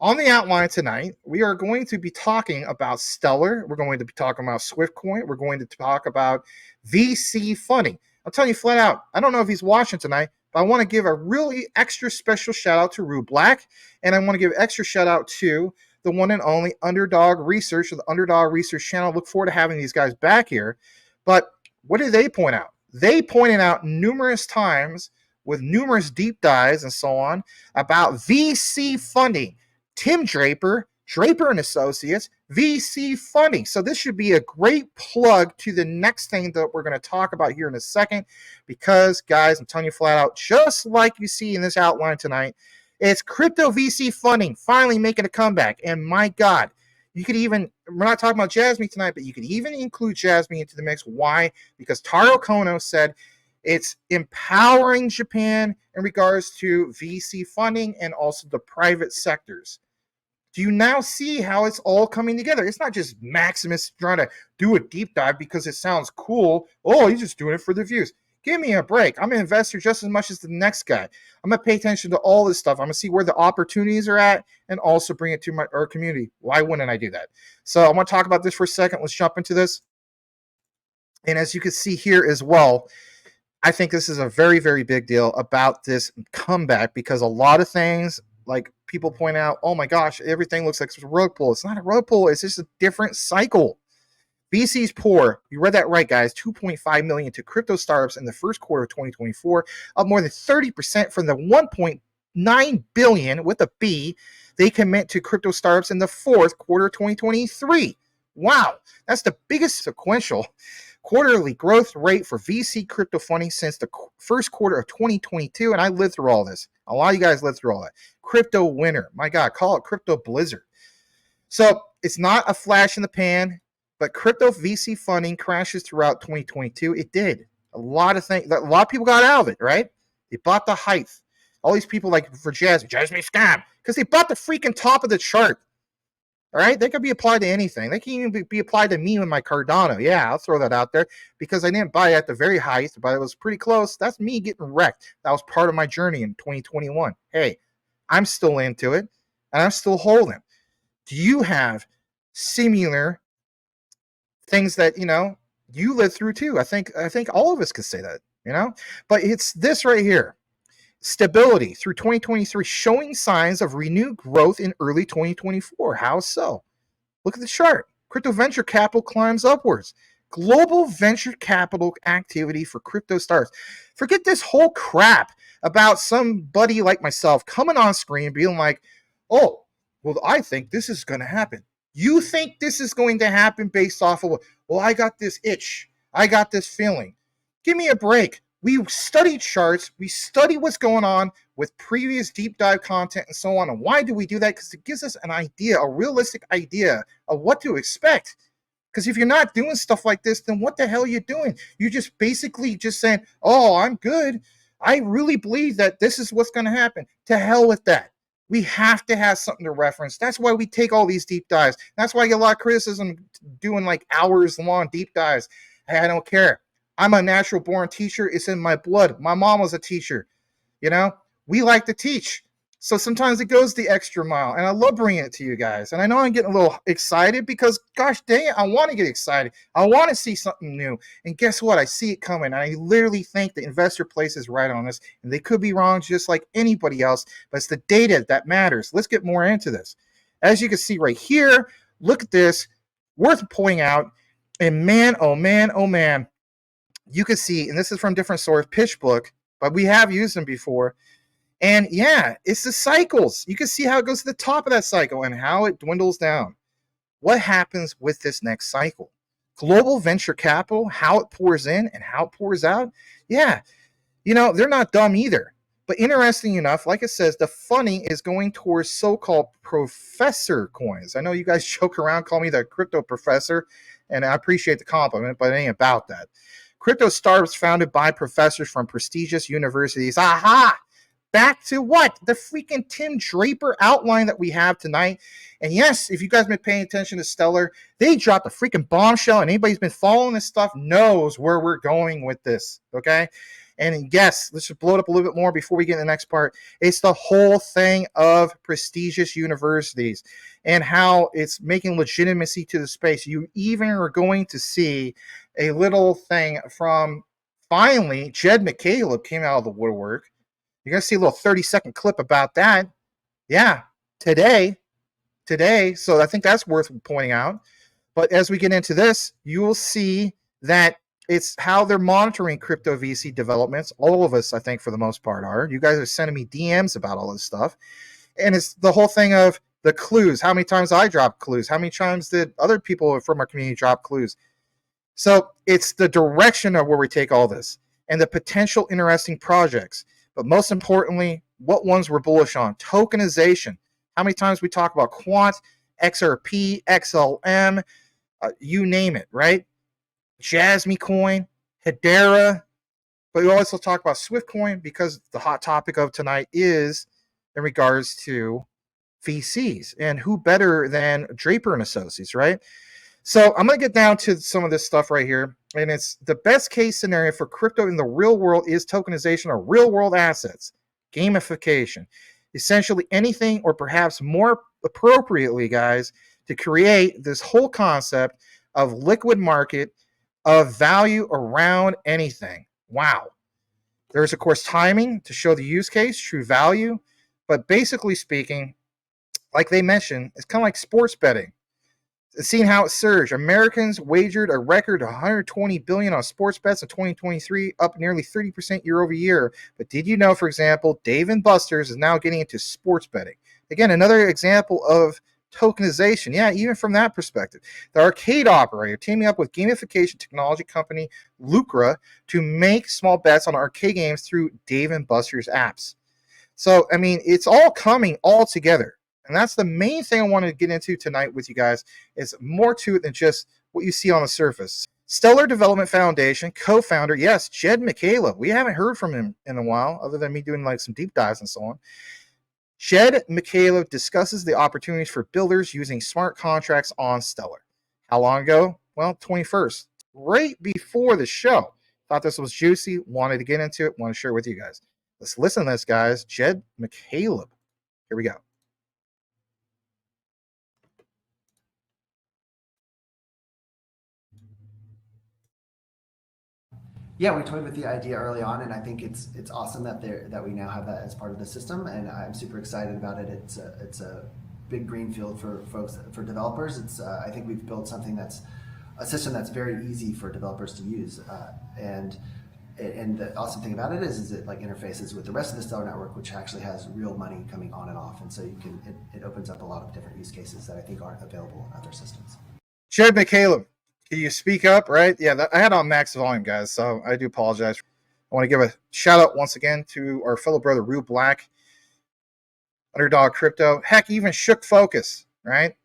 On the outline tonight, we are going to be talking about Stellar. We're going to be talking about Swift Coin. We're going to talk about VC funding. I'll tell you flat out, I don't know if he's watching tonight, but I want to give a really extra special shout out to Rue Black, and I want to give extra shout out to the one and only Underdog Research, the Underdog Research channel. Look forward to having these guys back here. But what did they point out? They pointed out numerous times with numerous deep dives and so on about VC funding. Tim Draper, Draper and Associates, VC funding. So this should be a great plug to the next thing that we're going to talk about here in a second, because guys, I'm telling you flat out, just like you see in this outline tonight, it's crypto VC funding finally making a comeback. And my God, you could even, we're not talking about JASMY tonight, but you could even include JASMY into the mix. Why? Because Taro Kono said it's empowering Japan in regards to VC funding and also the private sectors. Do you now see how it's all coming together? It's not just Maximus trying to do a deep dive because it sounds cool. Oh, he's just doing it for the views. Give me a break. I'm an investor just as much as the next guy. I'm going to pay attention to all this stuff. I'm going to see where the opportunities are at and also bring it to our community. Why wouldn't I do that? So I want to talk about this for a second. Let's jump into this. And as you can see here as well, I think this is a very, very big deal about this comeback, because a lot of things, like people point out, oh my gosh, everything looks like it's a rug pull. It's not a rug pull. It's just a different cycle. VC's pour, you read that right, guys, $2.5 million to crypto startups in the first quarter of 2024, up more than 30% from the $1.9 billion with a B they commit to crypto startups in the fourth quarter of 2023. Wow, that's the biggest sequential quarterly growth rate for VC crypto funding since the first quarter of 2022, and I lived through all this. A lot of you guys lived through all that. Crypto winter. My God, call it crypto blizzard. So it's not a flash in the pan, but crypto VC funding crashes throughout 2022. It did. A lot of people got out of it, right? They bought the hype. All these people, like for JASMY scam, because they bought the freaking top of the chart. All right, they could be applied to anything. They can even be applied to me with my Cardano. Yeah, I'll throw that out there, because I didn't buy it at the very highest, but it was pretty close. That's me getting wrecked. That was part of my journey in 2021. Hey, I'm still into it, and I'm still holding. Do you have similar things that you lived through too? I think all of us could say that, But it's this right here. Stability through 2023, showing signs of renewed growth in early 2024. How so? Look at the chart. Crypto venture capital climbs upwards. Global venture capital activity for crypto starts. Forget this whole crap about somebody like myself coming on screen being like, oh, well, I think this is going to happen. You think this is going to happen based off of, well, I got this itch. I got this feeling. Give me a break. We study charts. We study what's going on with previous deep dive content and so on. And why do we do that? Because it gives us an idea, a realistic idea of what to expect. Because if you're not doing stuff like this, then what the hell are you doing? You're just basically just saying, oh, I'm good. I really believe that this is what's going to happen. To hell with that. We have to have something to reference. That's why we take all these deep dives. That's why I get a lot of criticism doing like hours long deep dives. Hey, I don't care. I'm a natural born teacher. It's in my blood. My mom was a teacher. We like to teach. So sometimes it goes the extra mile, and I love bringing it to you guys. And I know I'm getting a little excited because, gosh dang it, I want to get excited. I want to see something new. And guess what? I see it coming. I literally think the investor place is right on this, and they could be wrong just like anybody else, but it's the data that matters. Let's get more into this. As you can see right here, look at this. Worth pointing out. And man, oh man, oh man. You can see, and this is from different source, PitchBook, but we have used them before. And yeah, it's the cycles. You can see how it goes to the top of that cycle and how it dwindles down. What happens with this next cycle? Global venture capital, how it pours in and how it pours out. Yeah, they're not dumb either. But interesting enough, like it says, the funding is going towards so-called professor coins. I know you guys joke around, call me the crypto professor, and I appreciate the compliment, but it ain't about that. Crypto startups founded by professors from prestigious universities. Aha! Back to what? The freaking Tim Draper outline that we have tonight. And yes, if you guys have been paying attention to Stellar, they dropped a freaking bombshell, and anybody who's been following this stuff knows where we're going with this, okay? And yes, let's just blow it up a little bit more before we get in the next part. It's the whole thing of prestigious universities and how it's making legitimacy to the space. You even are going to see a little thing from, finally, Jed McCaleb came out of the woodwork. You're going to see a little 30-second clip about that. Yeah, today. So I think that's worth pointing out. But as we get into this, you will see that it's how they're monitoring crypto VC developments. All of us, I think, for the most part, are. You guys are sending me DMs about all this stuff. And it's the whole thing of the clues. How many times I dropped clues? How many times did other people from our community drop clues? So it's the direction of where we take all this and the potential interesting projects. But most importantly, what ones we're bullish on. Tokenization. How many times we talk about quant, XRP, XLM, you name it, right? JASMY coin, Hedera. But we also talk about Swift coin because the hot topic of tonight is in regards to VCs. And who better than Draper and Associates, right? So I'm going to get down to some of this stuff right here. And it's the best case scenario for crypto in the real world is tokenization of real world assets, gamification, essentially anything, or perhaps more appropriately, guys, to create this whole concept of liquid market of value around anything. Wow. There's, of course, timing to show the use case, true value. But basically speaking, like they mentioned, it's kind of like sports betting. Seeing how it surged. Americans wagered a record $120 billion on sports bets in 2023, up nearly 30% year over year. But did you know, for example, Dave & Buster's is now getting into sports betting? Again, another example of tokenization. Yeah, even from that perspective. The arcade operator teaming up with gamification technology company Lucra to make small bets on arcade games through Dave & Buster's apps. So, I mean, it's all coming all together. And that's the main thing I wanted to get into tonight with you guys, is more to it than just what you see on the surface. Stellar Development Foundation co-founder, yes, Jed McCaleb. We haven't heard from him in a while, other than me doing like some deep dives and so on. Jed McCaleb discusses the opportunities for builders using smart contracts on Stellar. How long ago? Well, 21st, right before the show. Thought this was juicy, wanted to get into it, want to share it with you guys. Let's listen to this, guys. Jed McCaleb. Here we go. Yeah, we toyed with the idea early on, and I think it's awesome that we now have that as part of the system, and I'm super excited about it. It's a big greenfield for folks, for developers. I think we've built something that's a system that's very easy for developers to use, and the awesome thing about it is it like interfaces with the rest of the Stellar network, which actually has real money coming on and off, and so it opens up a lot of different use cases that I think aren't available in other systems. Jed McCaleb. Can you speak up, right? Yeah, I had on max volume, guys, so I do apologize. I want to give a shout out once again to our fellow brother, Rue Black, Underdog Crypto, heck, even Shook Focus, right?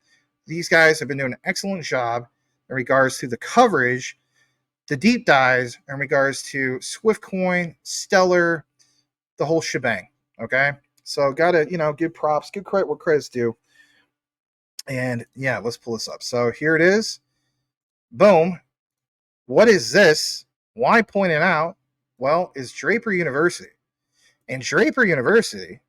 These guys have been doing an excellent job in regards to the coverage, the deep dives in regards to Swift Coin, Stellar, the whole shebang, okay? So got to, give props, give credit where credit's due. And yeah, let's pull this up. So here it is. Boom. What is this? Why point it out? Well, it's Draper University. And Draper University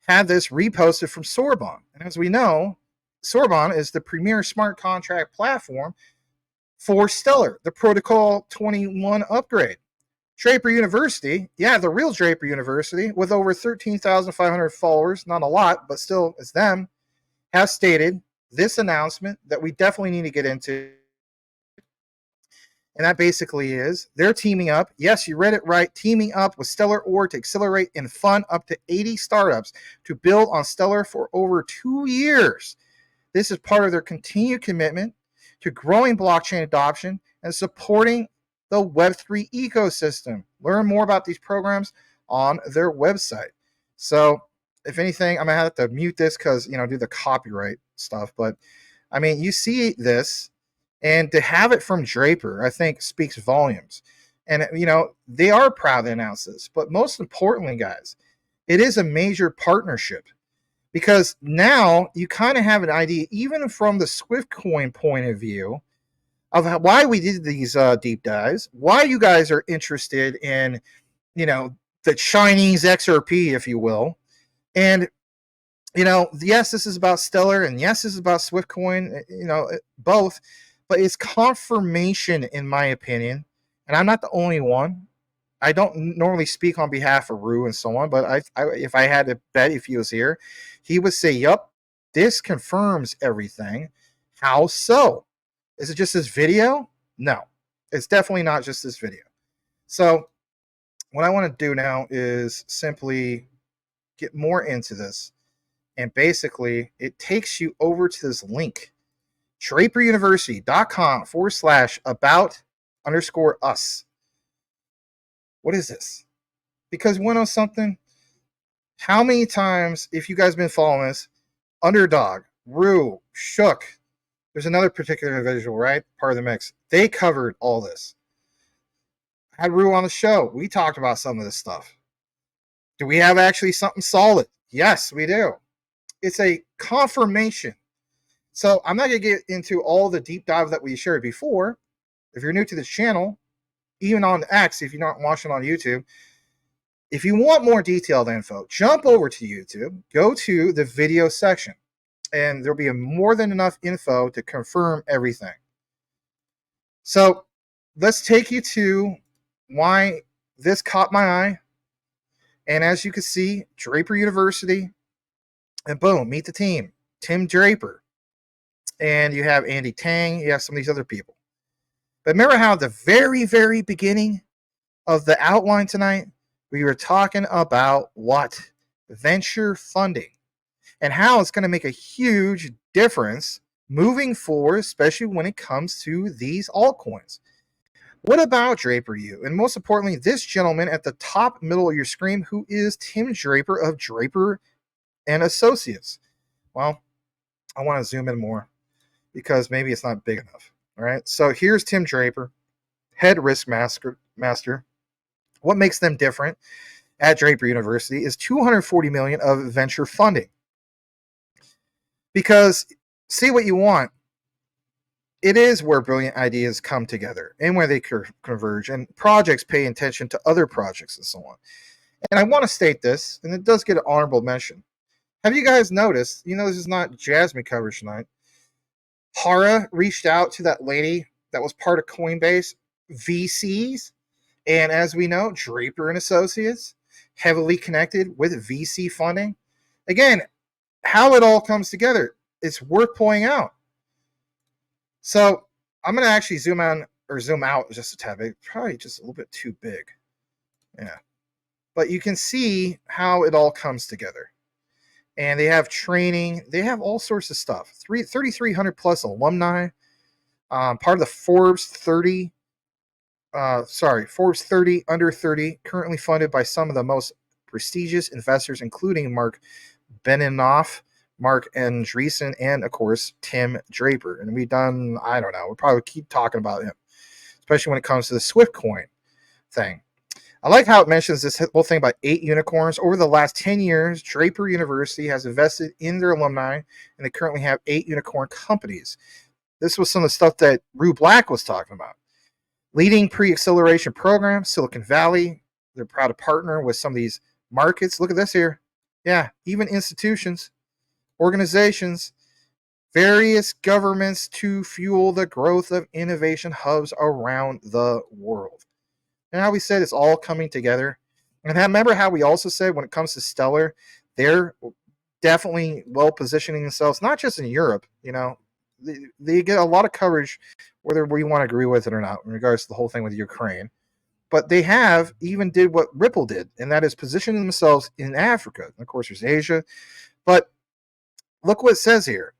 had this reposted from Sorbonne. And as we know, Sorbonne is the premier smart contract platform for Stellar, the Protocol 21 upgrade. Draper University, yeah, the real Draper University, with over 13,500 followers, not a lot, but still it's them, has stated this announcement that we definitely need to get into. And that basically is they're teaming up. Yes, you read it right. Teaming up with Stellar Org to accelerate and fund up to 80 startups to build on Stellar for over 2 years. This is part of their continued commitment to growing blockchain adoption and supporting the Web3 ecosystem. Learn more about these programs on their website. So, if anything, I'm going to have to mute this because, do the copyright stuff. But, I mean, you see this. And to have it from Draper, I think, speaks volumes. And, they are proud to announce this. But most importantly, guys, it is a major partnership. Because now you kind of have an idea, even from the Swift coin point of view, of why we did these deep dives, why you guys are interested in, the Chinese XRP, if you will. And yes, this is about Stellar, and yes, this is about Swift Coin, both, but it's confirmation, in my opinion, and I'm not the only one. I don't normally speak on behalf of Rue and so on, but if I had to bet, if he was here, he would say, yup, this confirms everything. How so? Is it just this video? No, it's definitely not just this video. So what I want to do now is simply get more into this. And basically, it takes you over to this link, draperuniversity.com/about_us. What is this? Because you want to know something? How many times, if you guys have been following this, Underdog, Rue, Shook, there's another particular individual, right? Part of the mix. They covered all this. I had Rue on the show. We talked about some of this stuff. Do we have actually something solid? Yes, we do. It's a confirmation. So I'm not going to get into all the deep dive that we shared before. If you're new to this channel, even on X, if you're not watching on YouTube, if you want more detailed info, jump over to YouTube, go to the video section, and there'll be more than enough info to confirm everything. So let's take you to why this caught my eye. And as you can see, Draper University, and boom, meet the team. Tim Draper. And you have Andy Tang. You have some of these other people. But remember how at the very, very beginning of the outline tonight, we were talking about what? Venture funding. And how it's going to make a huge difference moving forward, especially when it comes to these altcoins. What about Draper U? And most importantly, this gentleman at the top middle of your screen, who is Tim Draper of Draper and Associates. Well, I want to zoom in more because maybe it's not big enough. All right. So here's Tim Draper, head risk master. What makes them different at Draper University is $240 million of venture funding. Because see what you want. It is where brilliant ideas come together and where they converge, and projects pay attention to other projects and so on. And I want to state this, and it does get an honorable mention. Have you guys noticed, this is not JASMY coverage tonight, Hara reached out to that lady that was part of Coinbase, VCs, and as we know, Draper and Associates, heavily connected with VC funding. Again, how it all comes together, it's worth pointing out. So I'm going to actually zoom out just a tad bit, probably just a little bit too big. Yeah. But you can see how it all comes together. And they have training. They have all sorts of stuff. 3,300 plus alumni. Part of the Forbes 30. Forbes 30 under 30. Currently funded by some of the most prestigious investors, including Mark Benioff, Mark Andreessen, and of course Tim Draper. And we've done, I don't know, we'll probably keep talking about him, especially when it comes to the Swift coin thing. I like how it mentions this whole thing about 8 unicorns. Over the last 10 years, Draper University has invested in their alumni, and they currently have 8 unicorn companies. This was some of the stuff that Rue Black was talking about. Leading pre-acceleration program, Silicon Valley. They're proud to partner with some of these markets. Look at this here. Yeah, even institutions, organizations, various governments to fuel the growth of innovation hubs around the world. And how we said it's all coming together. And remember how we also said when it comes to Stellar, they're definitely well positioning themselves, not just in Europe, they get a lot of coverage, whether we want to agree with it or not, in regards to the whole thing with Ukraine. But they have even did what Ripple did, and that is positioning themselves in Africa. And of course, there's Asia. But look what it says here.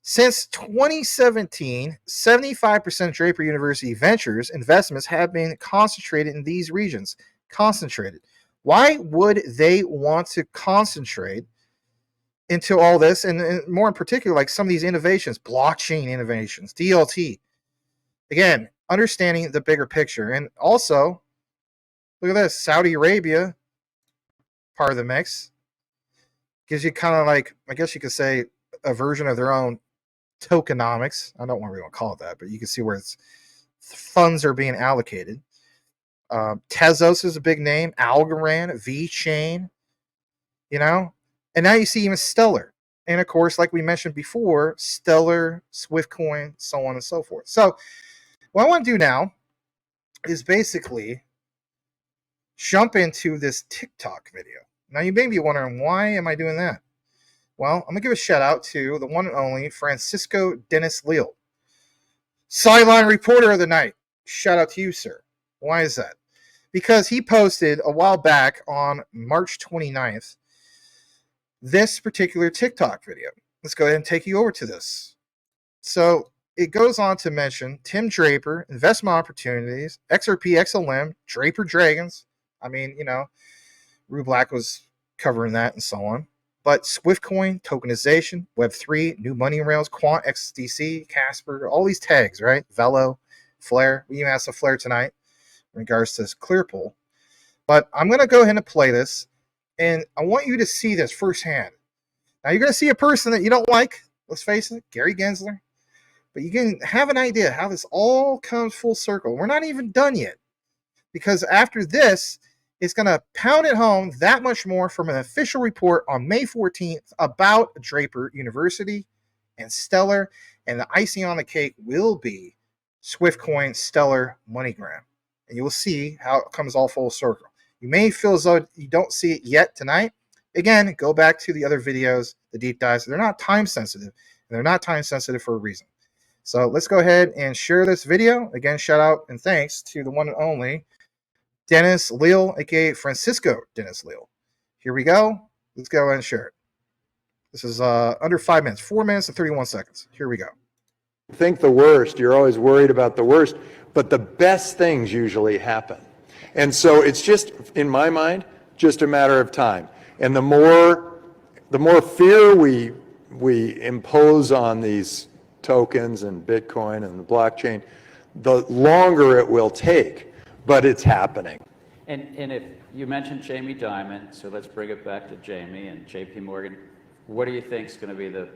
Since 2017, 75% of Draper University Ventures investments have been concentrated in these regions. Concentrated. Why would they want to concentrate into all this? And more in particular, like some of these innovations, blockchain innovations, DLT. Again, understanding the bigger picture. And also, look at this. Saudi Arabia, part of the mix, gives you kind of like, I guess you could say, a version of their own tokenomics. I don't want to really call it that, but you can see where funds are being allocated. Tezos is a big name. Algorand, VeChain, you know, and now you see even Stellar, and of course, like we mentioned before, Stellar, Swiftcoin, so on and so forth. So what I want to do now is basically jump into this TikTok video. Now you may be wondering, why am I doing that? Well, I'm gonna give a shout out to the one and only Francisco Dennis Leal, sideline reporter of the night. Shout out to you, sir. Why is that? Because he posted a while back on March 29th this particular TikTok video. Let's go ahead and take you over to this. So it goes on to mention Tim Draper, investment opportunities, XRP, XLM, Draper Dragons. I mean, you know, Rue Black was covering that and so on. But Swiftcoin, tokenization, Web3, new money rails, Quant, XDC, Casper, all these tags, right? Velo, Flare. We even have some Flare tonight in regards to this Clearpool. But I'm going to go ahead and play this, and I want you to see this firsthand. Now, you're going to see a person that you don't like, let's face it, Gary Gensler. But you can have an idea how this all comes full circle. We're not even done yet, because after this, it's going to pound it home that much more from an official report on May 14th about Draper University and Stellar, and the icing on the cake will be Swiftcoin, Stellar, MoneyGram. And you will see how it comes all full circle. You may feel as though you don't see it yet tonight. Again, go back to the other videos, the deep dives. They're not time sensitive, and they're not time sensitive for a reason. So let's go ahead and share this video. Again, shout out and thanks to the one and only Dennis Leal, aka Francisco Dennis Leal. Here we go. Let's go ahead and share it. This is under 5 minutes, 4 minutes and 31 seconds. Here we go. Think the worst. You're always worried about the worst, but the best things usually happen. And so it's just, in my mind, just a matter of time. And the more fear we impose on these tokens and Bitcoin and the blockchain, the longer it will take. But it's happening. And if you mentioned Jamie Dimon, so let's bring it back to Jamie and JP Morgan. What do you think is going to be the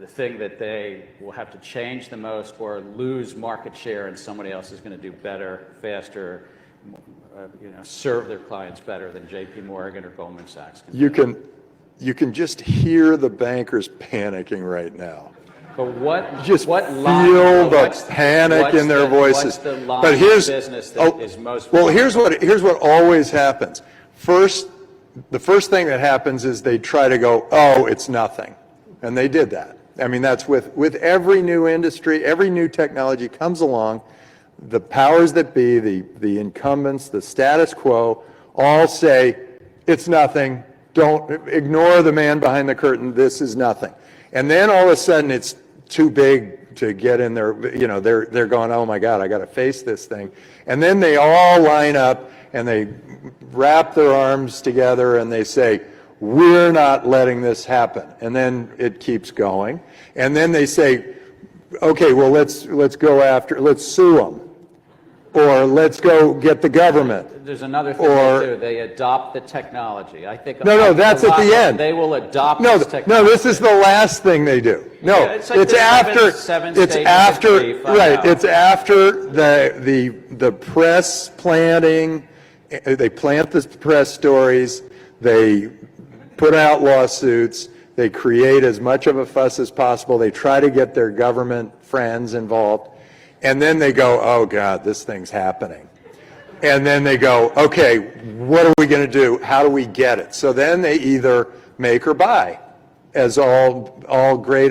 thing that they will have to change the most or lose market share and somebody else is going to do better, faster, serve their clients better than JP Morgan or Goldman Sachs can do? You can just hear the bankers panicking right now. But what feel the panic in their voices. What's the line but here's of business that is most well. Here's what always happens. The first thing that happens is they try to go, oh, it's nothing, and they did that. I mean, that's with every new industry, every new technology comes along. The powers that be, the incumbents, the status quo, all say it's nothing. Don't ignore the man behind the curtain. This is nothing. And then all of a sudden it's too big to get in there. They're going, oh my God, I got to face this thing. And then they all line up and they wrap their arms together and they say, we're not letting this happen. And then it keeps going. And then they say, okay, well, let's sue them. Or let's go get the government. There's another thing they do. They adopt the technology. I think. No, that's at the end. They will adopt this technology. No, this is the last thing they do. No, yeah, it's like it's after the press planting. They plant the press stories. They put out lawsuits. They create as much of a fuss as possible. They try to get their government friends involved. And then they go, oh God, this thing's happening. And then they go, okay, what are we going to do? How do we get it? So then they either make or buy, as all great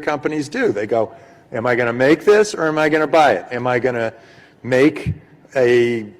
companies do. They go, am I going to make this or am I going to buy it? Am I going to make an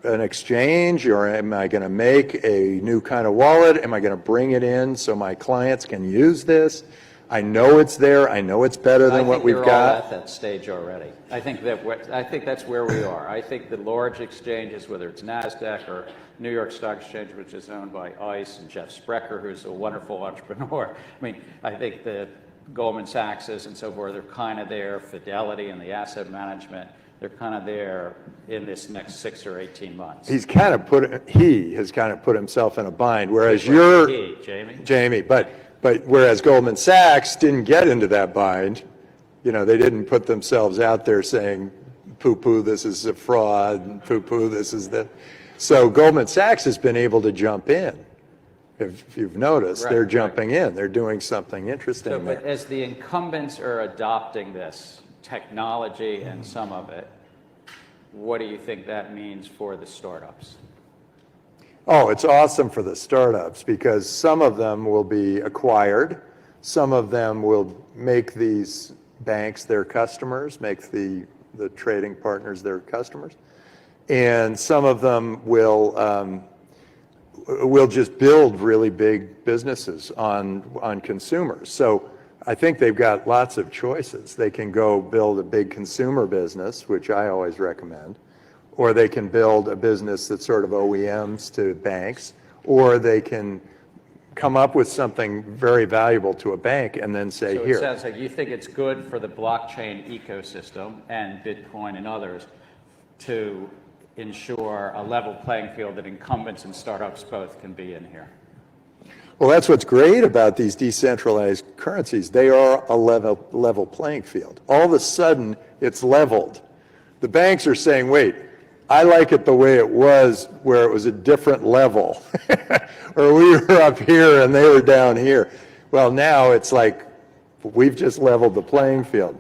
exchange, or am I going to make a new kind of wallet? Am I going to bring it in so my clients can use this? I know it's there. I know it's better than what we've got. All at that stage already. I think that's where we are. I think the large exchanges, whether it's NASDAQ or New York Stock Exchange, which is owned by ICE and Jeff Sprecher, who's a wonderful entrepreneur. I mean, I think the Goldman Sachs and so forth, they're kind of there. Fidelity and the asset management, they're kind of there in this next 6 or 18 months. He has kind of put himself in a bind, whereas Jamie, but whereas Goldman Sachs didn't get into that bind, they didn't put themselves out there saying, poo-poo, this is a fraud, and poo-poo, this is that. So Goldman Sachs has been able to jump in. If you've noticed, Right, they're right. jumping in. They're doing something interesting So, there. but as the incumbents are adopting this technology and some of it, what do you think that means for the startups? Oh, it's awesome for the startups because some of them will be acquired. Some of them will make these banks their customers, make the trading partners their customers. And some of them will just build really big businesses on consumers. So I think they've got lots of choices. They can go build a big consumer business, which I always recommend, or they can build a business that's sort of OEMs to banks, or they can come up with something very valuable to a bank and then say, So it here. sounds like you think it's good for the blockchain ecosystem and Bitcoin and others to ensure a level playing field that incumbents and startups both can be in here. Well, that's what's great about these decentralized currencies. They are a level playing field. All of a sudden, it's leveled. The banks are saying, wait, I like it the way it was, where it was a different level, or we were up here and they were down here. Well, now it's like we've just leveled the playing field.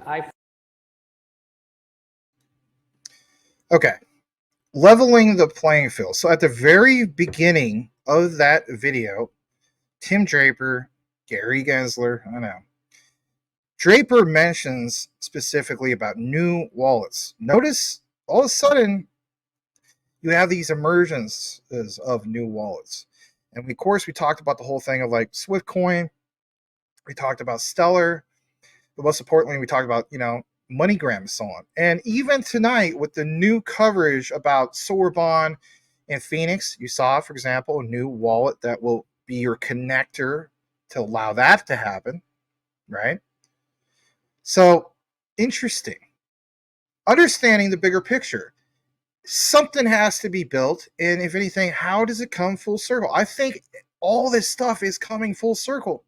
Okay. Leveling the playing field. So at the very beginning of that video, Tim Draper, Gary Gensler, I know. Draper mentions specifically about new wallets. Notice all of a sudden you have these emergences of new wallets. And of course we talked about the whole thing of like Swift coin. We talked about Stellar. But most importantly, we talked about, MoneyGram and so on. And even tonight with the new coverage about Sorbonne and Phoenix, you saw, for example, a new wallet that will be your connector to allow that to happen, right? So, interesting. Understanding the bigger picture. Something has to be built, and if anything, how does it come full circle? I think all this stuff is coming full circle.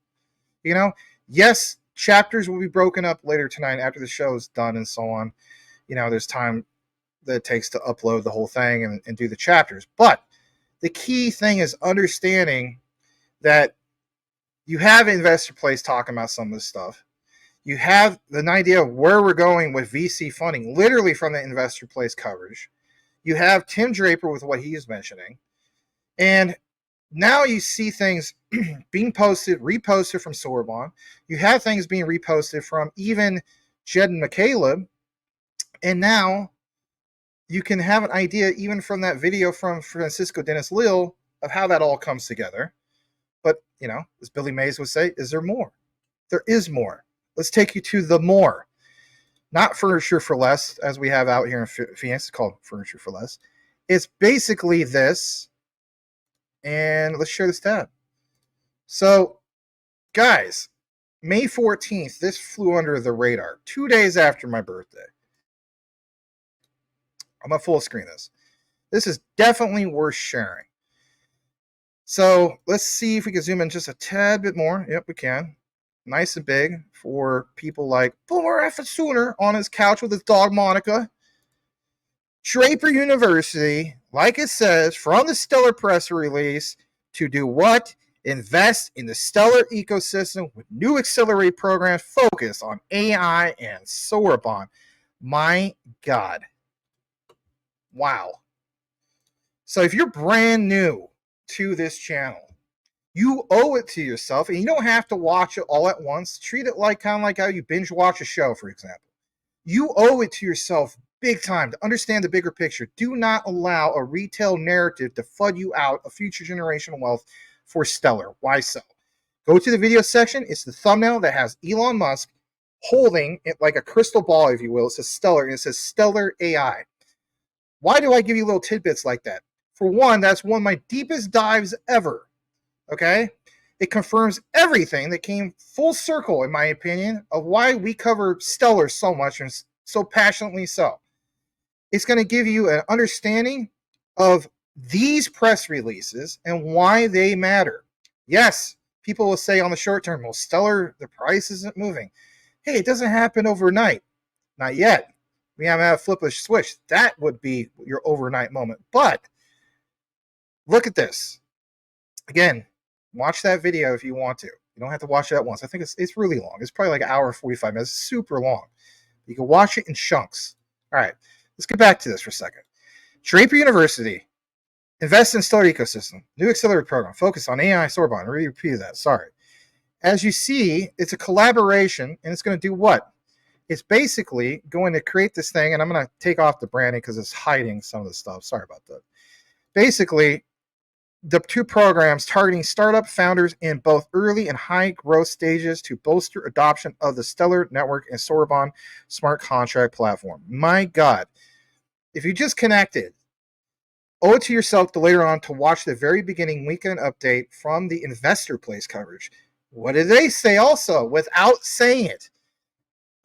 Yes, chapters will be broken up later tonight after the show is done and so on. There's time that it takes to upload the whole thing and do the chapters. But the key thing is understanding that you have Investor Place talking about some of this stuff. You have an idea of where we're going with VC funding, literally from the Investor Place coverage. You have Tim Draper with what he's mentioning. And now you see things being reposted from Sorbonne. You have things being reposted from even Jed McCaleb. And now you can have an idea even from that video from Francisco Dennis Lille of how that all comes together. But, as Billy Mays would say, is there more? There is more. Let's take you to the more. Not Furniture for Less, as we have out here in Phoenix. It's called Furniture for Less. It's basically this. And let's share this tab. So, guys, May 14th, this flew under the radar. 2 days after my birthday. I'm going to full screen this. This is definitely worth sharing. So, let's see if we can zoom in just a tad bit more. Yep, we can. Nice and big for people like Boomer F. Sooner on his couch with his dog Monica. Draper University, like it says from the Stellar press release, to do what? Invest in the Stellar ecosystem with new accelerator programs focused on AI and Sorbonne. My God. Wow. So if you're brand new to this channel, you owe it to yourself, and you don't have to watch it all at once. Treat it like kind of like how you binge watch a show, for example. You owe it to yourself big time to understand the bigger picture. Do not allow a retail narrative to FUD you out of future generational wealth for Stellar. Why so? Go to the video section. It's the thumbnail that has Elon Musk holding it like a crystal ball, if you will. It says Stellar, and it says Stellar AI. Why do I give you little tidbits like that? For one, that's one of my deepest dives ever. Okay? It confirms everything that came full circle, in my opinion, of why we cover Stellar so much and so passionately so. It's going to give you an understanding of these press releases and why they matter. Yes, people will say on the short term, well, Stellar, the price isn't moving. Hey, it doesn't happen overnight. Not yet. We haven't had a flip of a switch. That would be your overnight moment. But look at this. Again, watch that video if you want to. You don't have to watch it at once. I think it's really long. It's probably like an hour and 45 minutes. It's super long. You can watch it in chunks. All right, let's get back to this for a second. Draper University invests in Stellar ecosystem. New accelerator program. Focus on AI Sorbonne. I repeated that. Sorry. As you see, it's a collaboration, and it's going to do what? It's basically going to create this thing, and I'm going to take off the branding because it's hiding some of the stuff. Sorry about that. Basically, the two programs targeting startup founders in both early and high growth stages to bolster adoption of the Stellar Network and Sorbonne smart contract platform. My God, if you just connected, owe it to yourself to later on to watch the very beginning weekend update from the Investor Place coverage. What did they say also without saying it?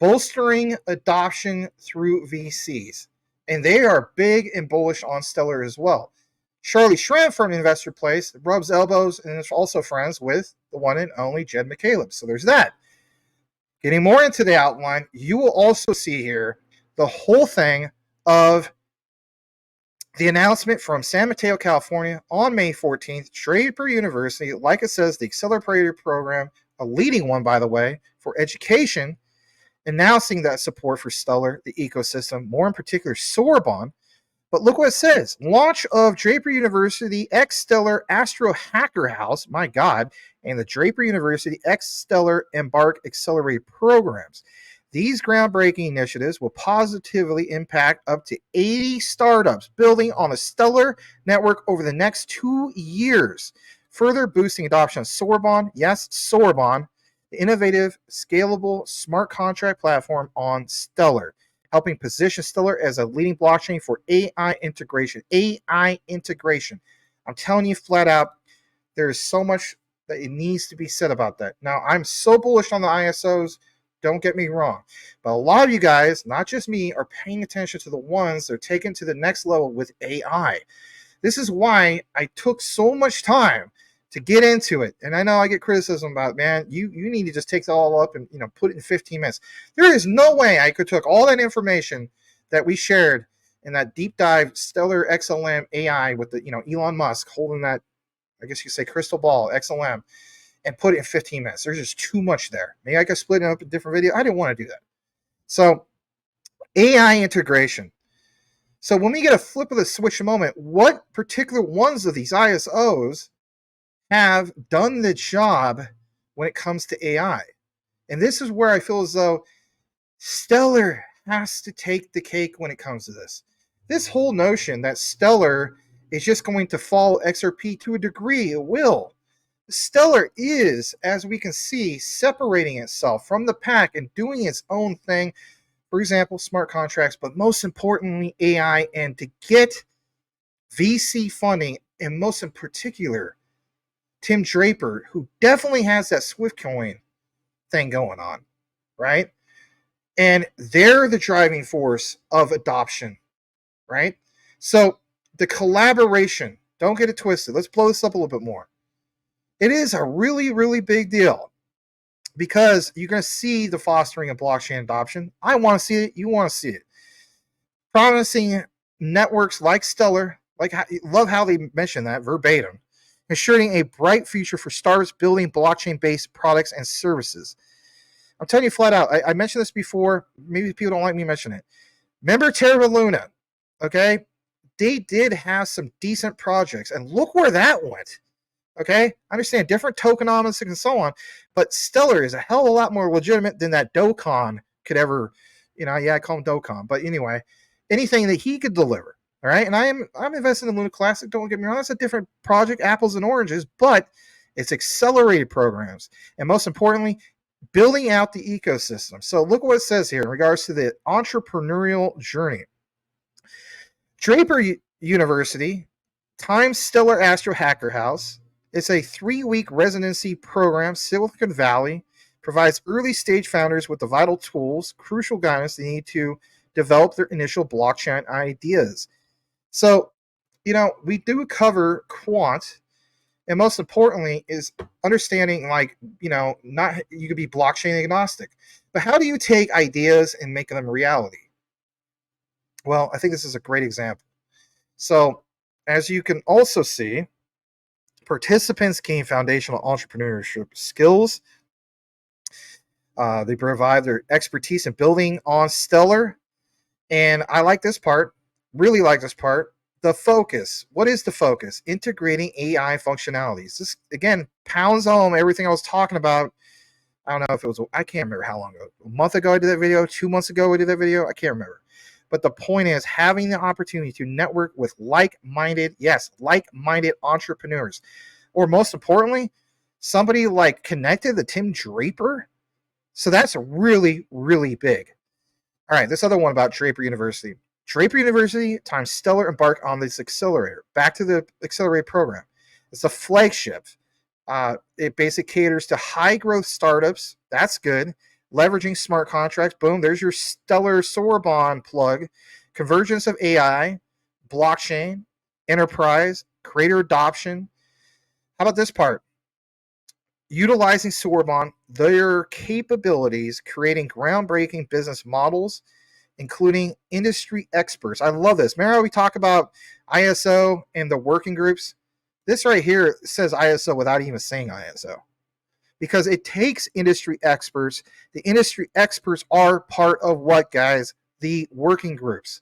Bolstering adoption through VCs. And they are big and bullish on Stellar as well. Charlie Schramp from Investor Place rubs elbows and is also friends with the one and only Jed McCaleb. So there's that. Getting more into the outline, you will also see here the whole thing of the announcement from San Mateo, California on May 14th, Draper University, like it says, the accelerator program, a leading one, by the way, for education, announcing that support for Stellar, the ecosystem, more in particular Sorbonne. But look what it says. Launch of Draper University X Stellar Astro Hacker House, my God, and the Draper University X Stellar Embark Accelerator programs. These groundbreaking initiatives will positively impact up to 80 startups building on a Stellar network over the next 2 years, further boosting adoption of Sorbonne, yes, Sorbonne, the innovative, scalable, smart contract platform on Stellar, helping position Stellar as a leading blockchain for AI integration. AI integration. I'm telling you flat out, there is so much that it needs to be said about that. Now, I'm so bullish on the ISOs, don't get me wrong. But a lot of you guys, not just me, are paying attention to the ones that are taken to the next level with AI. This is why I took so much time to get into it. And I know I get criticism about, man, you need to just take it all up and put it in 15 minutes. There is no way I could took all that information that we shared in that deep dive Stellar XLM AI with the Elon Musk holding that, I guess you could say, crystal ball XLM, and put it in 15 minutes. There's just too much there. Maybe I could split it up in different video. I didn't want to do that. So AI integration. So when we get a flip of the switch moment, what particular ones of these ISOs have done the job when it comes to AI? And this is where I feel as though Stellar has to take the cake when it comes to this. This whole notion that Stellar is just going to follow XRP to a degree, it will. Stellar is, as we can see, separating itself from the pack and doing its own thing. For example, smart contracts, but most importantly, AI, and to get VC funding, and most in particular, Tim Draper, who definitely has that Swift coin thing going on, right? And they're the driving force of adoption, right? So the collaboration, don't get it twisted. Let's blow this up a little bit more. It is a really, really big deal because you're going to see the fostering of blockchain adoption. I want to see it. You want to see it. Promising networks like Stellar, love how they mention that verbatim, ensuring a bright future for startups building blockchain-based products and services. I'm telling you flat out, I mentioned this before. Maybe people don't like me mentioning it. Remember Terra Luna, okay? They did have some decent projects, and look where that went. Okay, I understand different tokenomics and so on, but Stellar is a hell of a lot more legitimate than that Dokkan could ever, I call him Dokkan, but anyway, anything that he could deliver. All right, and I'm invested in Luna Classic. Don't get me wrong, that's a different project, apples and oranges, but it's accelerated programs, and most importantly, building out the ecosystem. So look what it says here in regards to the entrepreneurial journey. Draper University times Stellar Astro Hacker House. It's a 3-week residency program. Silicon Valley provides early stage founders with the vital tools, crucial guidance they need to develop their initial blockchain ideas. So, we do cover quant, and most importantly is understanding, not you could be blockchain agnostic, but how do you take ideas and make them reality? Well, I think this is a great example. So, as you can also see, participants gain foundational entrepreneurship skills. They provide their expertise in building on Stellar. And I like this part, really like this part. The focus. What is the focus? Integrating AI functionalities. This, again, pounds home everything I was talking about. I don't know if it was, I can't remember how long ago. A month ago I did that video, 2 months ago I did that video. I can't remember. But the point is having the opportunity to network with like-minded entrepreneurs. Or most importantly, somebody like connected to Tim Draper. So that's really, really big. All right, this other one about Draper University. Draper University times Stellar embark on this accelerator. Back to the accelerator program. It's a flagship. It basically caters to high growth startups. That's good. Leveraging smart contracts. Boom, there's your Stellar Sorbonne plug. Convergence of AI, blockchain, enterprise, creator adoption. How about this part? Utilizing Sorbonne, their capabilities, creating groundbreaking business models, including industry experts. I love this. Remember how we talk about ISO and the working groups? This right here says ISO without even saying ISO. Because it takes industry experts. The industry experts are part of what, guys? The working groups.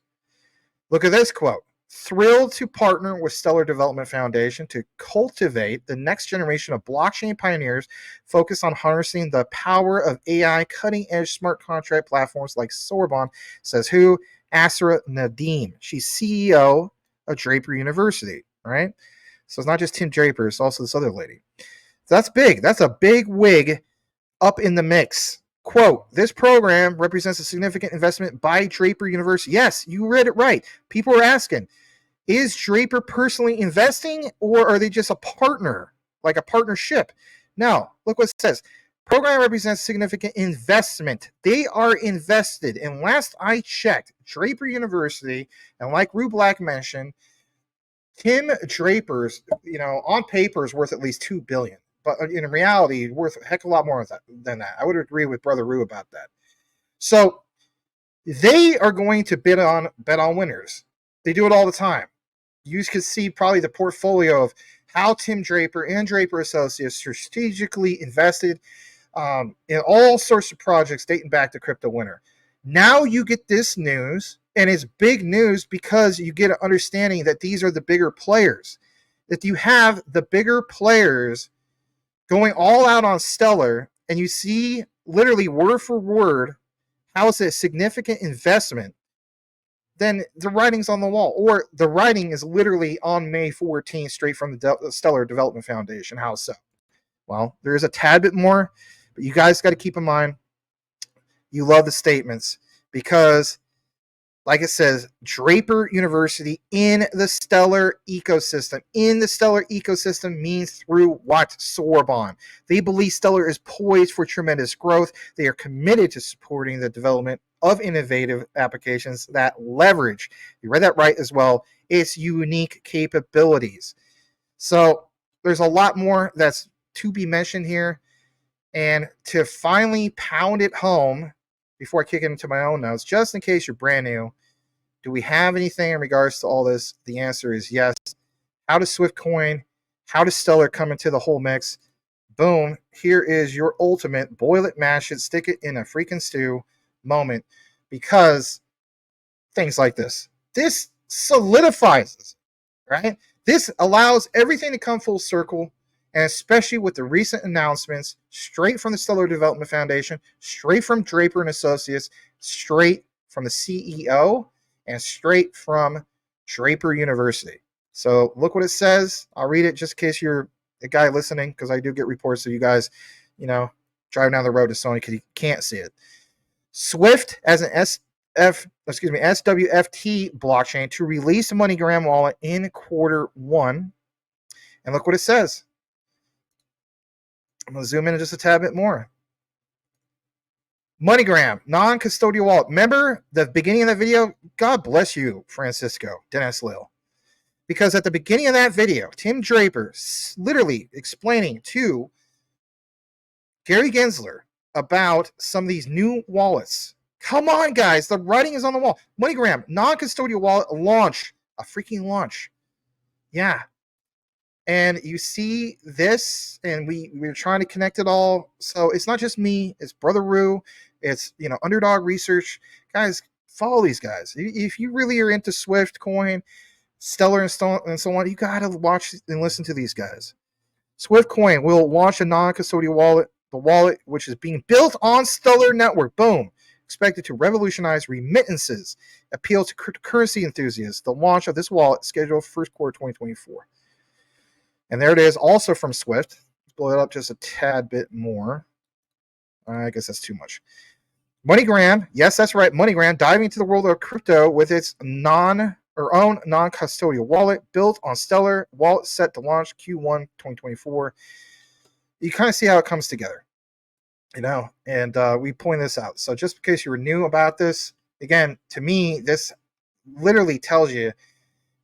Look at this quote. Thrilled to partner with Stellar Development Foundation to cultivate the next generation of blockchain pioneers focused on harnessing the power of AI cutting-edge smart contract platforms like Sorbonne, says who? Asra Nadeem. She's CEO of Draper University, right? So it's not just Tim Draper, it's also this other lady. So that's big. That's a big wig up in the mix. Quote, this program represents a significant investment by Draper University. Yes, you read it right. People are asking, is Draper personally investing or are they just a partner, like a partnership? No, look what it says. Program represents significant investment. They are invested. And last I checked, Draper University, and like Rue Black mentioned, Tim Draper's, on paper is worth at least $2 billion. But in reality, worth a heck of a lot more than that. I would agree with Brother Rue about that. So they are going to bet on winners. They do it all the time. You can see probably the portfolio of how Tim Draper and Draper Associates strategically invested in all sorts of projects dating back to Crypto Winter. Now you get this news, and it's big news because you get an understanding that these are the bigger players. That you have the bigger players going all out on Stellar, and you see literally word for word how it's a significant investment, then the writing's on the wall. Or the writing is literally on May 14th, straight from the Stellar Development Foundation. How so? Well, there is a tad bit more, but you guys got to keep in mind, you love the statements because, like it says, Draper University in the Stellar ecosystem. In the Stellar ecosystem means through what? Sorbonne. They believe Stellar is poised for tremendous growth. They are committed to supporting the development of innovative applications that leverage, you read that right as well, its unique capabilities. So there's a lot more that's to be mentioned here. And to finally pound it home, before I kick it into my own notes, just in case you're brand new, do we have anything in regards to all this? The answer is yes. How does Swift coin? How does Stellar come into the whole mix? Boom. Here is your ultimate boil it, mash it, stick it in a freaking stew moment, because things like this. This solidifies us, right? This allows everything to come full circle, and especially with the recent announcements straight from the Stellar Development Foundation, straight from Draper and Associates, straight from the CEO, and straight from Draper University. So look what it says. I'll read it just in case you're a guy listening, because I do get reports of you guys, driving down the road to Sony because you can't see it. Swift as an SWFT blockchain to release the MoneyGram wallet in Q1. And look what it says. I'm going to zoom in just a tad bit more. MoneyGram, non-custodial wallet. Remember the beginning of that video? God bless you, Francisco Dennis Lil. Because at the beginning of that video, Tim Draper literally explaining to Gary Gensler about some of these new wallets Come on, guys. The writing is on the wall. MoneyGram, non-custodial wallet launch. A freaking launch. Yeah. And you see this, and we're trying to connect it all. So it's not just me. It's Brother Rue. It's, Underdog Research. Guys, follow these guys. If you really are into Swift coin, Stellar, and so on, you got to watch and listen to these guys. Swift coin will launch a non-custodial wallet. The wallet, which is being built on Stellar Network. Boom. Expected to revolutionize remittances, appeal to cryptocurrency enthusiasts. The launch of this wallet scheduled first quarter 2024. And there it is, also from Swift. Let's blow it up just a tad bit more. I guess that's too much. MoneyGram, yes, that's right. MoneyGram diving into the world of crypto with its own non-custodial wallet built on Stellar. Wallet set to launch Q1 2024. You kind of see how it comes together. And we point this out. So just because you were new about this, again, to me, this literally tells you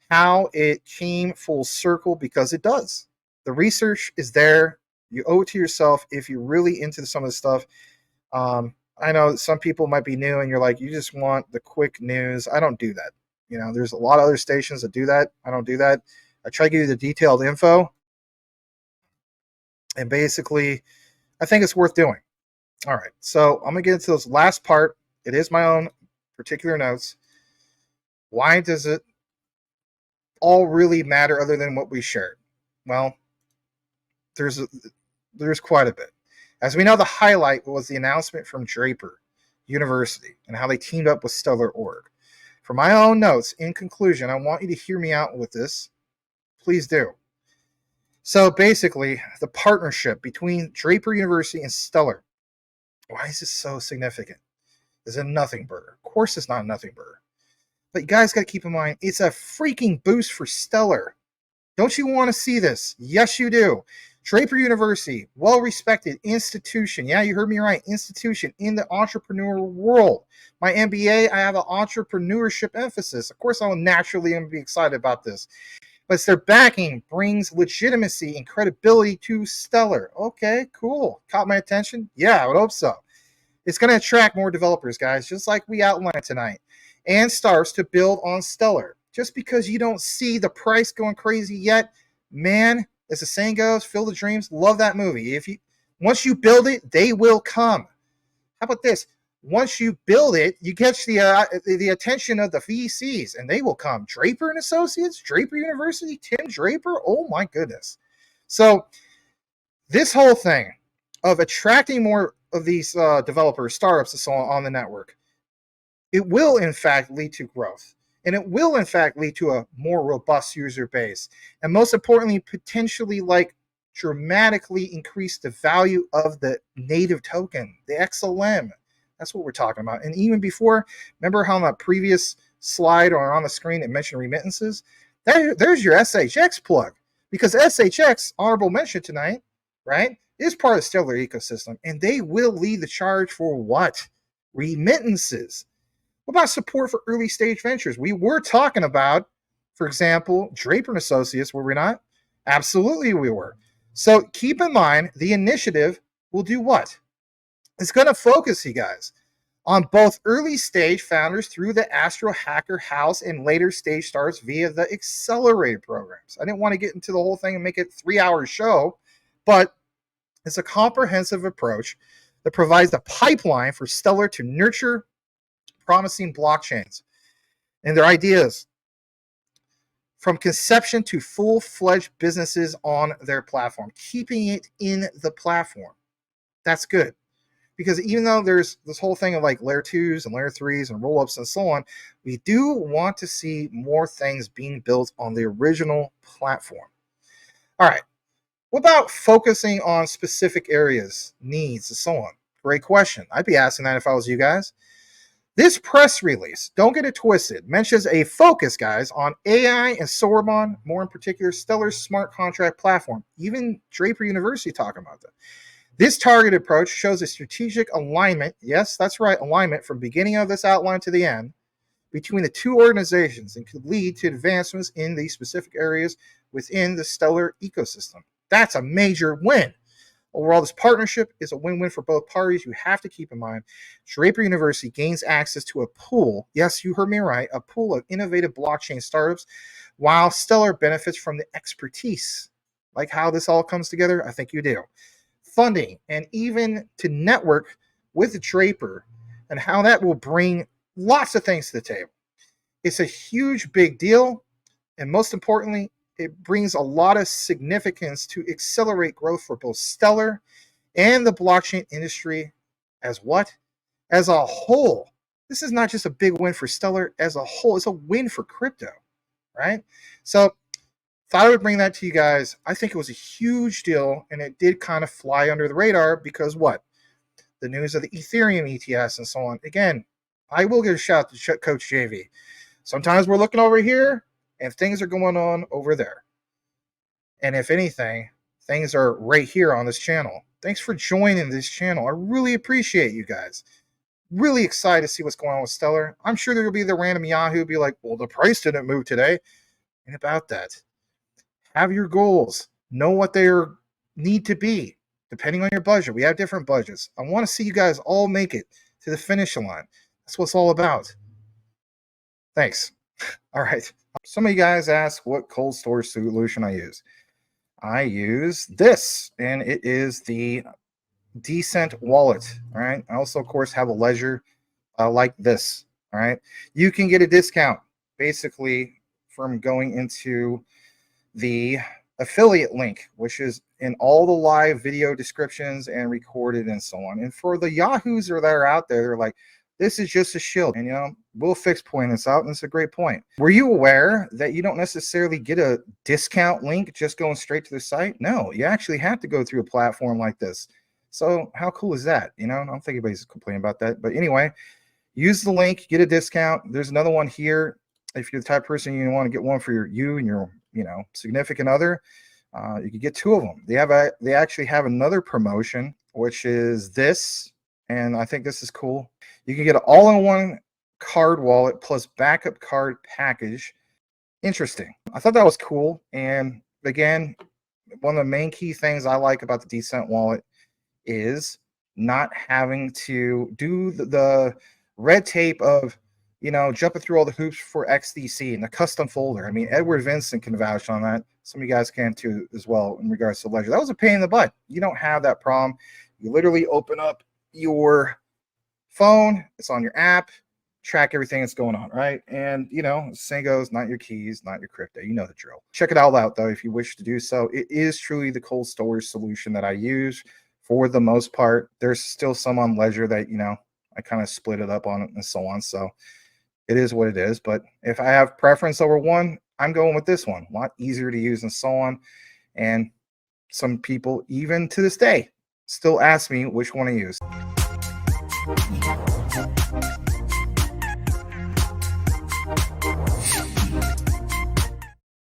how it came full circle, because it does. The research is there. You owe it to yourself if you're really into some of this stuff. I know some people might be new and you're like, you just want the quick news. I don't do that. There's a lot of other stations that do that. I don't do that. I try to give you the detailed info. And basically, I think it's worth doing. All right, so I'm going to get into this last part. It is my own particular notes. Why does it all really matter other than what we shared? Well, there's quite a bit. As we know, the highlight was the announcement from Draper University and how they teamed up with Stellar Org. For my own notes, in conclusion, I want you to hear me out with this. Please do. So basically, the partnership between Draper University and Stellar. Why is this so significant? Is it a nothing burger? Of course it's not a nothing burger. But you guys got to keep in mind, it's a freaking boost for Stellar. Don't you want to see this? Yes, you do. Draper University, well-respected institution. Yeah, you heard me right. Institution in the entrepreneurial world. My MBA, I have an entrepreneurship emphasis. Of course, I'll naturally be excited about this. But it's their backing brings legitimacy and credibility to Stellar. Okay, cool. Caught my attention? Yeah, I would hope so. It's going to attract more developers, guys, just like we outlined tonight, and starts to build on Stellar. Just because you don't see the price going crazy yet, man, as the saying goes, fill the dreams. Love that movie. Once you build it, they will come. How about this? Once you build it, you catch the attention of the VCs, and they will come. Draper and Associates, Draper University, Tim Draper. Oh my goodness! So this whole thing of attracting more of these developers, startups, and so on the network, it will in fact lead to growth, and it will in fact lead to a more robust user base, and most importantly, potentially dramatically increase the value of the native token, the XLM. That's what we're talking about. And even before, remember how on the previous slide or on the screen it mentioned remittances? There's your SHX plug. Because SHX, honorable mention tonight, right, is part of the Stellar ecosystem. And they will lead the charge for what? Remittances. What about support for early stage ventures? We were talking about, for example, Draper and Associates, were we not? Absolutely we were. So keep in mind, the initiative will do what? It's going to focus, you guys, on both early stage founders through the Astro Hacker House and later stage starts via the accelerator programs. I didn't want to get into the whole thing and make it a 3-hour show, but it's a comprehensive approach that provides the pipeline for Stellar to nurture promising blockchains and their ideas from conception to full-fledged businesses on their platform, keeping it in the platform. That's good. Because even though there's this whole thing of layer 2s and layer 3s and roll-ups and so on, we do want to see more things being built on the original platform. All right. What about focusing on specific areas, needs, and so on? Great question. I'd be asking that if I was you guys. This press release, don't get it twisted, mentions a focus, guys, on AI and Sorbonne, more in particular, Stellar's smart contract platform. Even Draper University talking about that. This targeted approach shows a strategic alignment, yes, that's right, alignment from beginning of this outline to the end, between the two organizations and could lead to advancements in these specific areas within the Stellar ecosystem. That's a major win. Overall, this partnership is a win-win for both parties. You have to keep in mind, Draper University gains access to a pool, yes, you heard me right, a pool of innovative blockchain startups, while Stellar benefits from the expertise. Like how this all comes together? I think you do. Funding, and even to network with Draper, and how that will bring lots of things to the table. It's a huge, big deal, and most importantly, it brings a lot of significance to accelerate growth for both Stellar and the blockchain industry as what? As a whole. This is not just a big win for Stellar as a whole. It's a win for crypto, right? So thought I would bring that to you guys. I think it was a huge deal, and it did kind of fly under the radar because what? The news of the Ethereum ETS and so on. Again, I will give a shout out to Coach JV. Sometimes we're looking over here, and things are going on over there. And if anything, things are right here on this channel. Thanks for joining this channel. I really appreciate you guys. Really excited to see what's going on with Stellar. I'm sure there will be the random Yahoo be like, well, the price didn't move today. And about that, have your goals. Know what they need to be, depending on your budget. We have different budgets. I want to see you guys all make it to the finish line. That's what it's all about. Thanks. All right. Some of you guys ask what cold storage solution I use. I use this, and it is the Decent wallet. All right. I also, of course, have a ledger like this. All right. You can get a discount basically from going into the affiliate link, which is in all the live video descriptions and recorded and so on. And for the Yahoos that are out there, they're like, this is just a shield. And, you know, we'll fix point this out. And it's a great point. Were you aware that you don't necessarily get a discount link just going straight to the site? No, you actually have to go through a platform like this. So how cool is that? You know, I don't think anybody's complaining about that. But anyway, use the link, get a discount. There's another one here. If you're the type of person you want to get one for you and your, you know, significant other, you can get two of them. They actually have another promotion, which is this. And I think this is cool. You can get an all-in-one card wallet plus backup card package. Interesting. I thought that was cool. And again, one of the main key things I like about the Decent wallet is not having to do the red tape of, you know, jumping through all the hoops for XDC and the custom folder. I mean, Edward Vincent can vouch on that. Some of you guys can too as well in regards to Ledger. That was a pain in the butt. You don't have that problem. You literally open up your phone, it's on your app, track everything that's going on, right? And, you know, the saying goes, not your keys, not your crypto. You know the drill. Check it all out, though, if you wish to do so. It is truly the cold storage solution that I use for the most part. There's still some on Ledger that, you know, I kind of split it up on it and so on. So it is what it is. But if I have preference over one, I'm going with this one. A lot easier to use and so on. And some people, even to this day, still ask me which one to use.